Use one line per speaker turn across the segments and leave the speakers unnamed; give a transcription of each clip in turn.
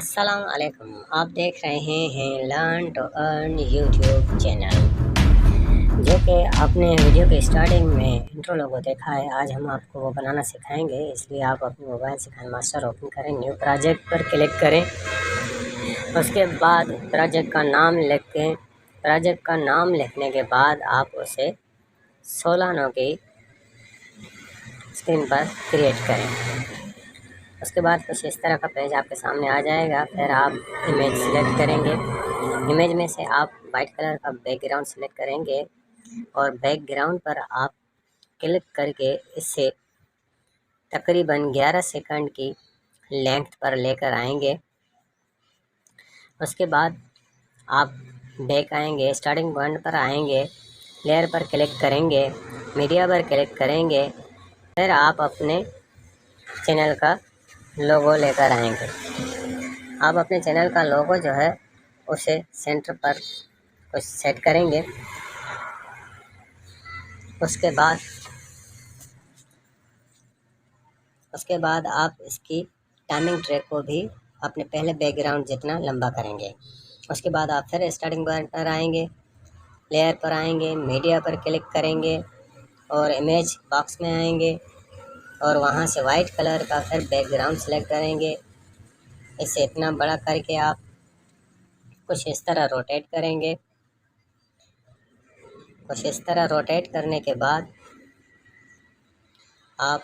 अस्सलाम वालेकुम। आप देख रहे हैं learn to earn YouTube channel, जो कि आपने वीडियो के स्टार्टिंग में इंट्रो लोगो देखा है। आज हम आपको वो बनाना सिखाएंगे, इसलिए आप अपने मोबाइल से काइन मास्टर ओपन करें, न्यू प्रोजेक्ट पर क्लिक करें। उसके बाद प्रोजेक्ट का नाम लिखें। प्रोजेक्ट का नाम लिखने के बाद आप उसे 16 नो की स्क्रीन पर क्रिएट करें। उसके बाद कुछ इस तरह का पेज आपके सामने आ जाएगा। फिर आप इमेज सेलेक्ट करेंगे। इमेज में से आप वाइट कलर का बैकग्राउंड सेलेक्ट करेंगे और बैकग्राउंड पर आप क्लिक करके इसे तकरीबन 11 सेकंड की लेंथ पर लेकर आएंगे। उसके बाद आप बैक आएंगे, स्टार्टिंग पॉइंट पर आएंगे, लेयर पर क्लिक करेंगे, मीडिया पर क्लिक करेंगे। फिर आप अपने चैनल का लोगो लेकर आएंगे। आप अपने चैनल का लोगो जो है उसे सेंटर पर कुछ सेट करेंगे। उसके बाद आप इसकी टाइमिंग ट्रैक को भी अपने पहले बैकग्राउंड जितना लंबा करेंगे। उसके बाद आप फिर स्टार्टिंग पॉइंट पर आएंगे, लेयर पर आएंगे, मीडिया पर क्लिक करेंगे और इमेज बॉक्स में आएंगे और वहां से वाइट कलर का फिर बैकग्राउंड सेलेक्ट करेंगे। इसे इतना बड़ा करके आप कुछ इस तरह रोटेट करेंगे। कुछ इस तरह रोटेट करने के बाद आप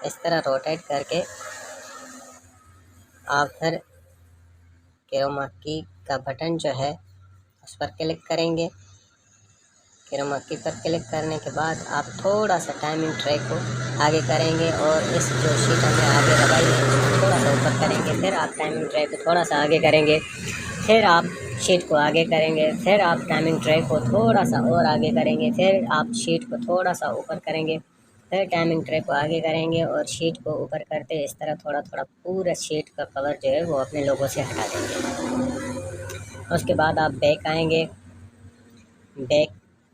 इस तरह रोटेट करके आप फिर क्रोमा की का बटन जो है उस पर क्लिक करेंगे। क्रोमा की पर क्लिक करने के बाद आप थोड़ा सा टाइमिंग ट्रैक को आगे करेंगे और इस जो शीट हमने आगे लगाई है उसको थोड़ा सा ऊपर करेंगे। फिर आप टाइमिंग ट्रैक को थोड़ा सा आगे करेंगे। फिर आप शीट को आगे करेंगे। फिर आप टाइमिंग ट्रैक को थोड़ा सा और आगे करेंगे। फिर आप शीट को थोड़ा सा ऊपर करेंगे। फिर टाइमिंग ट्रैक को आगे करेंगे और शीट को ऊपर करते इस तरह थोड़ा थोड़ा पूरा शीट का कवर जो है वो अपने लोगों से हटा देंगे। उसके बाद आप बैक आएंगे।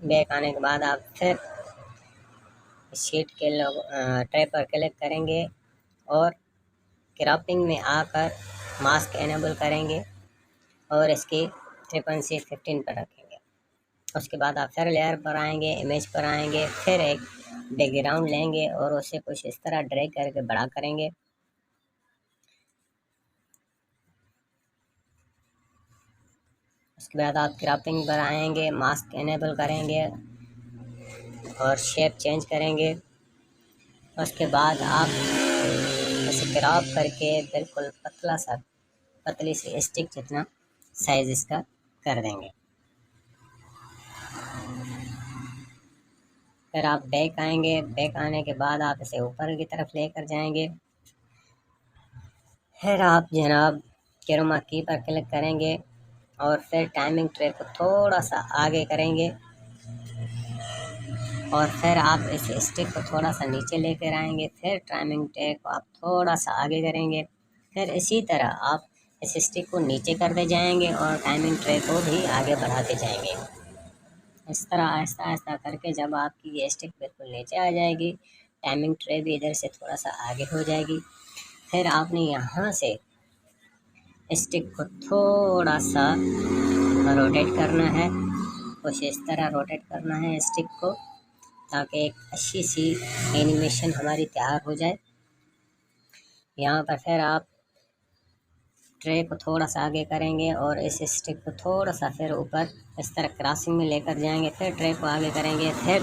बैक आने के बाद आप फिर शीट के ट्रैक पर क्लिक करेंगे और क्रॉपिंग में आकर मास्क इनेबल करेंगे और इसकी फ्रीक्वेंसी 15 पर रखेंगे। उसके बाद आप फिर लेयर पर आएंगे, इमेज पर आएंगे, फिर एक बैकग्राउंड लेंगे और उसे कुछ इस तरह ड्रैग करके बड़ा करेंगे। उसके बाद आप क्रॉपिंग पर आएंगे, मास्क इनेबल करेंगे और शेप चेंज करेंगे। उसके बाद आप इसे क्रॉप करके बिल्कुल पतली सी स्टिक जितना साइज इसका कर देंगे। फिर आप बैक आएंगे। बैक आने के बाद आप इसे ऊपर की तरफ लेकर जाएंगे। फिर आप जनाब क्रोमा की पर क्लिक करेंगे और फिर टाइमिंग ट्रैक को थोड़ा सा आगे करेंगे और फिर आप इस स्टिक को थोड़ा सा नीचे लेकर आएंगे। फिर टाइमिंग ट्रैक को आप थोड़ा सा आगे करेंगे। फिर इसी तरह आप इस स्टिक को नीचे करते जाएंगे और टाइमिंग ट्रैक को भी आगे बढ़ाते जाएंगे। इस तरह आहिस्ता आहिस्ता करके जब आपकी ये स्टिक बिल्कुल नीचे आ जाएगी, टाइमिंग ट्रे भी इधर से थोड़ा सा आगे हो जाएगी। फिर आपने यहाँ से स्टिक को थोड़ा सा रोटेट करना है। कुछ इस तरह रोटेट करना है स्टिक को, ताकि एक अच्छी सी एनिमेशन हमारी तैयार हो जाए। यहाँ पर फिर आप ट्रे को थोड़ा सा आगे करेंगे और इस स्टिक को थोड़ा सा फिर ऊपर इस तरह क्रॉसिंग में लेकर जाएंगे। फिर ट्रे को आगे करेंगे। फिर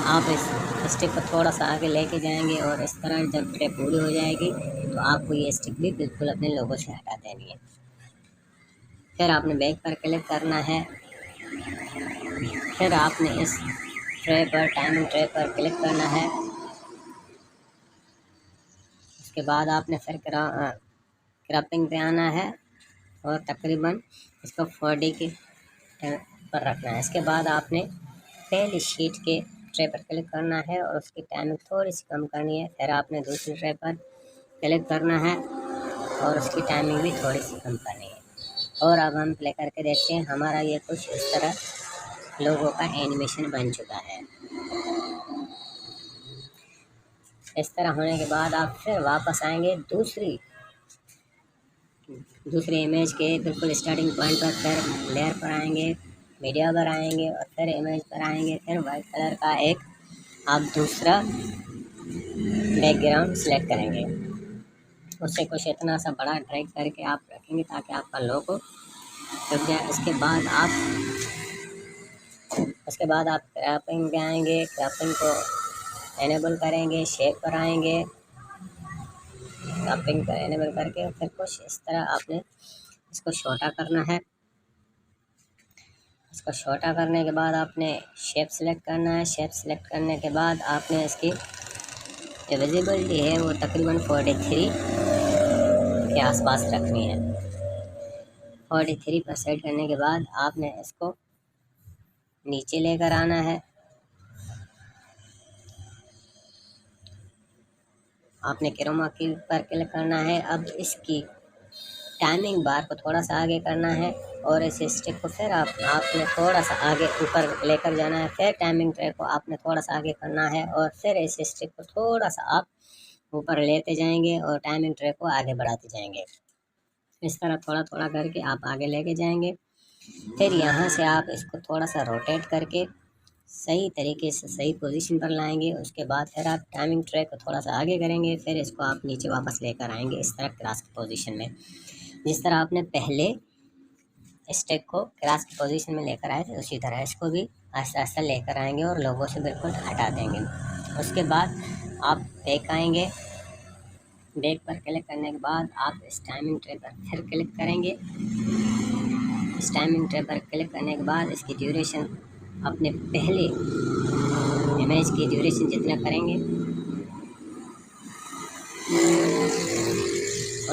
आप इस स्टिक को थोड़ा सा आगे लेके जाएंगे और इस तरह जब ट्रे पूरी हो जाएगी तो आपको ये स्टिक भी बिल्कुल अपने लोगों से हटा देनी है। फिर आपने बैक पर क्लिक करना है। फिर आपने इस ट्रे पर टाइमिंग ट्रे पर क्लिक करना है। उसके बाद आपने फिर क्रॉपिंग पे आना है और तकरीबन इसको 40 के पर रखना है। इसके बाद आपने पहली शीट के ट्रे पर क्लिक करना है और उसकी टाइमिंग थोड़ी सी कम करनी है। फिर आपने दूसरी ट्रे पर क्लिक करना है और उसकी टाइमिंग भी थोड़ी सी कम करनी है। और अब हम प्ले करके देखते हैं। हमारा ये कुछ इस तरह लोगों का एनिमेशन बन चुका है। इस तरह होने के बाद आप फिर वापस आएंगे दूसरी दूसरे इमेज के बिल्कुल स्टार्टिंग पॉइंट पर, फिर लेयर पर आएंगे, मीडिया पर आएंगे और फिर इमेज पर आएंगे। फिर वाइट कलर का एक आप दूसरा बैकग्राउंड सेलेक्ट करेंगे। उससे कुछ इतना सा बड़ा ड्रैग करके आप रखेंगे ताकि आपका लोगो छुप जाए। उसके बाद आप क्रॉपिंग पे आएंगे, क्रॉपिंग को एनेबल करेंगे, शेप पर आएंगे, क्रॉपिंग को एनेबल करके फिर कुछ इस तरह आपने इसको छोटा करना है। इसको छोटा करने के बाद आपने शेप सेलेक्ट करना है। शेप सेलेक्ट करने के बाद आपने इसकी जो विजिबिलिटी है वो तकरीबन 43 के आसपास रखनी है। 43 पर सेट करने के बाद आपने इसको नीचे लेकर आना है। आपने क्रोमा की पर क्लिक करना है। अब इसकी टाइमिंग बार को थोड़ा सा आगे करना है और इस स्टिक को फिर आपने थोड़ा सा आगे ऊपर लेकर जाना है। फिर टाइमिंग ट्रैक को आपने थोड़ा सा आगे करना है और फिर इस स्टिक को थोड़ा सा आप ऊपर लेते जाएंगे और टाइमिंग ट्रैक को आगे बढ़ाते जाएंगे। इस तरह थोड़ा थोड़ा करके आप आगे लेके जाएंगे। फिर यहाँ से आप इसको थोड़ा सा रोटेट करके सही तरीके से सही पोजीशन पर लाएंगे। उसके बाद फिर आप टाइमिंग ट्रैक को थोड़ा सा आगे करेंगे। फिर इसको आप नीचे वापस लेकर आएंगे इस तरह क्रॉस की पोजीशन में। जिस तरह आपने पहले स्टिक को क्रॉस की पोजीशन में लेकर आए थे उसी तरह इसको भी आहिस्ता आहिस्ता लेकर आएंगे और लोगों से बिल्कुल हटा देंगे। उसके बाद आप बैक आएंगे। बैक पर क्लिक करने के बाद आप इस टाइमिंग ट्रे पर फिर क्लिक करेंगे। इस टाइमिंग ट्रे पर क्लिक करने के बाद इसकी ड्यूरेशन अपने पहले इमेज की ड्यूरेशन जितना करेंगे।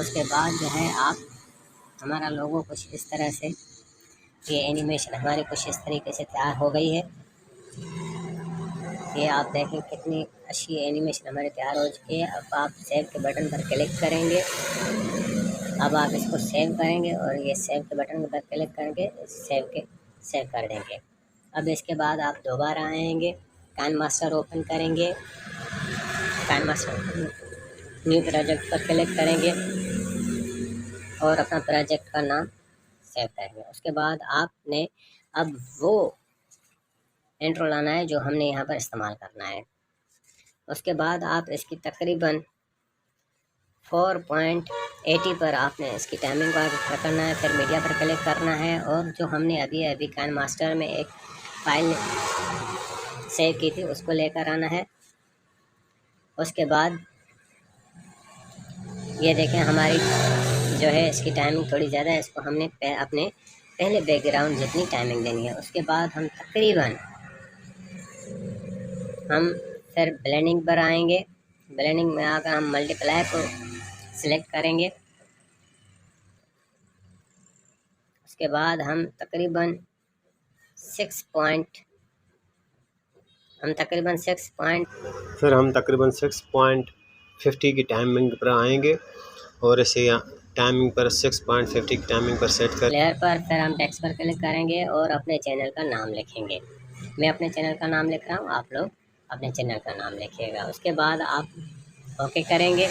उसके बाद जो है आप हमारा लोगो कुछ इस तरह से, ये एनिमेशन हमारी कुछ इस तरीके से तैयार हो गई है। ये आप देखें कितनी अच्छी एनिमेशन हमारी तैयार हो चुकी है। अब आप सेव के बटन पर क्लिक करेंगे। अब आप इसको सेव करेंगे और ये सेव के बटन पर क्लिक करके सेव कर देंगे। अब इसके बाद आप दोबारा आएंगे, काइनमास्टर ओपन करेंगे, काइनमास्टर न्यू प्रोजेक्ट पर क्लिक करेंगे और अपना प्रोजेक्ट का नाम सेव करेंगे। उसके बाद आपने अब वो इंट्रो लाना है जो हमने यहाँ पर इस्तेमाल करना है। उसके बाद आप इसकी तकरीबन 4.80 पर आपने इसकी टाइमिंग को आगे करना है। फिर मीडिया पर क्लिक करना है और जो हमने अभी काइनमास्टर में एक फाइल सेव की थी उसको लेकर आना है। उसके बाद ये देखें हमारी जो है इसकी टाइमिंग थोड़ी ज़्यादा है, इसको हमने अपने पहले बैकग्राउंड जितनी टाइमिंग देनी है। उसके बाद हम तकरीबन फिर ब्लेंडिंग पर आएंगे। ब्लेंडिंग में आकर हम मल्टीप्लाई को सिलेक्ट करेंगे। उसके बाद हम तकरीबन
6.50 की टाइमिंग पर आएंगे और इसे टाइमिंग पर 6.50 की टाइमिंग पर सेट कर
लेयर पर फिर हम टेक्स्ट पर क्लिक करेंगे और अपने चैनल का नाम लिखेंगे। मैं अपने चैनल का नाम लिख रहा हूँ, आप लोग अपने चैनल का नाम लिखिएगा। उसके बाद आप ओके करेंगे।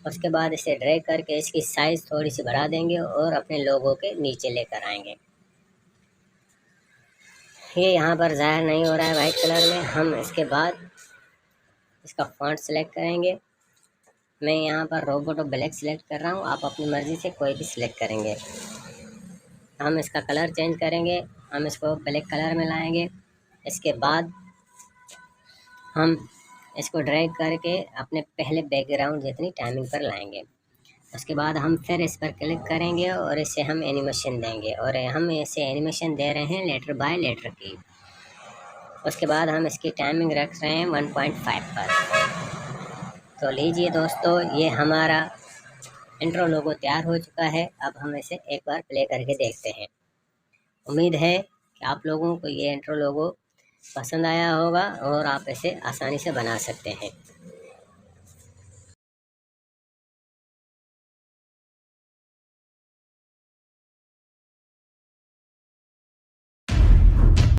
उसके बाद इसे ड्रैग करके इसकी साइज़ थोड़ी सी बढ़ा देंगे और अपने लोगों के नीचे लेकर आएंगे। ये यहाँ पर ज़ाहिर नहीं हो रहा है वाइट कलर में। हम इसके बाद इसका फॉन्ट सेलेक्ट करेंगे। मैं यहाँ पर रोबोटो ब्लैक सिलेक्ट कर रहा हूँ, आप अपनी मर्ज़ी से कोई भी सिलेक्ट करेंगे। हम इसका कलर चेंज करेंगे, हम इसको ब्लैक कलर में लाएंगे। इसके बाद हम इसको ड्रैग करके अपने पहले बैकग्राउंड जितनी टाइमिंग पर लाएंगे। उसके बाद हम फिर इस पर क्लिक करेंगे और इसे हम एनिमेशन देंगे और हम इसे एनिमेशन दे रहे हैं लेटर बाय लेटर की। उसके बाद हम इसकी टाइमिंग रख रहे हैं 1.5 पर। तो लीजिए दोस्तों, ये हमारा इंट्रो लोगो तैयार हो चुका है। अब हम इसे एक बार प्ले करके देखते हैं। उम्मीद है कि आप लोगों को ये इंट्रो लोगो पसंद आया होगा और आप इसे आसानी से बना सकते हैं।